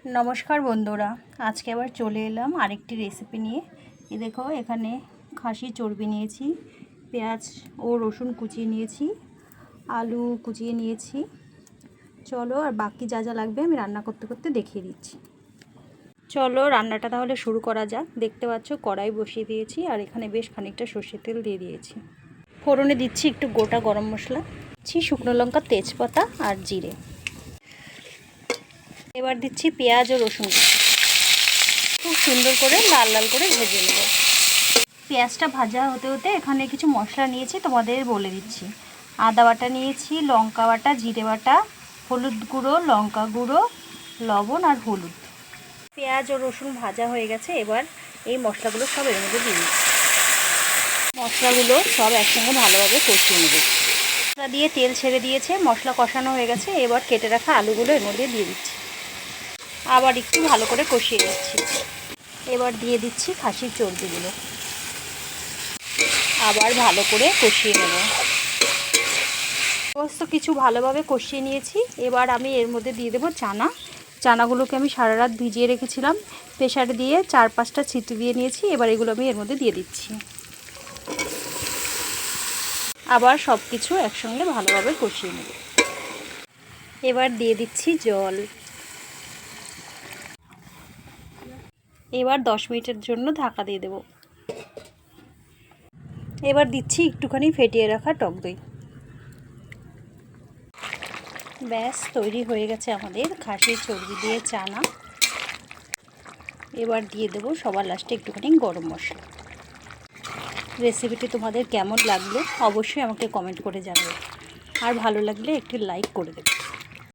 नमस्कार बंधुरा आज के आबार चले एलाम आरेकटी रेसिपि निये। ये देखो एखाने खासी चर्बी नियेछि, पेঁয়াজ और रसुन कुचिए नियेछि, आलू कुचिए नियेछि। चलो और बाकी जा जा लागबे आमि रान्ना करते करते देखिए दिচ্ছি। चलो रान्नाटा ताहले शुरू करा जाक। देखते पाচ্ছ कड़ाई बसिए दिएछि और एखाने बेश खानिकटा सर्षेर तेल दिए दिएछि। फोड़ने दिচ্ছি एकटु गोटा गरम मशला, दिচ্ছি शुकनो लंका, तेजपाता और जिरे। এবার দিচ্ছি পেঁয়াজ ও রসুন খুব সুন্দর করে লাল লাল করে ভেজে নেব। পেঁয়াজটা ভাজা হতে হতে এখানে কিছু মশলা নিয়েছি, তোমাদের বলে দিচ্ছি। আদা বাটা নিয়েছি, লঙ্কা বাটা, জিরে বাটা, হলুদ গুঁড়ো, লঙ্কা গুঁড়ো, লবণ আর হলুদ। পেঁয়াজ ও রসুন ভাজা হয়ে গেছে, এবার এই মশলাগুলো সব এর মধ্যে দিয়ে দিচ্ছি। মশলাগুলো সব একসঙ্গে ভালোভাবে কষিয়ে নেব। মশলা দিয়ে তেল ছেড়ে দিয়েছে, মশলা কষানো হয়ে গেছে। এবার কেটে রাখা আলুগুলো এর মধ্যে দিয়ে দিচ্ছি, আবার একটু ভালো করে কষিয়ে নিচ্ছি। এবার দিয়ে দিচ্ছি খাসির চর্বিগুলো, আবার ভালো করে কষিয়ে নেব। সমস্ত কিছু ভালোভাবে কষিয়ে নিয়েছি। এবার আমি এর মধ্যে দিয়ে দেবো চানাগুলোকে আমি সারা রাত ভিজিয়ে রেখেছিলাম, প্রেসারে দিয়ে 4-5টা সিটি দিয়ে নিয়েছি। এবার এগুলো আমি এর মধ্যে দিয়ে দিচ্ছি, আবার সব কিছু একসঙ্গে ভালোভাবে কষিয়ে নেব। এবার দিয়ে দিচ্ছি জল। এবার 10 মিনিটের জন্য ঢাকা দিয়ে দেব। এবার দিচ্ছি একটুখানি ফেটিয়ে রাখা টক দই। ব্যাস তৈরি হয়ে গেছে আমাদের খাসির চর্বি দিয়ে চানা। এবার দিয়ে দেবো সবার লাস্টে একটুখানি গরম মশলা। রেসিপিটি তোমাদের কেমন লাগলো অবশ্যই আমাকে কমেন্ট করে জানাবে, আর ভালো লাগলে একটি লাইক করে দেবে।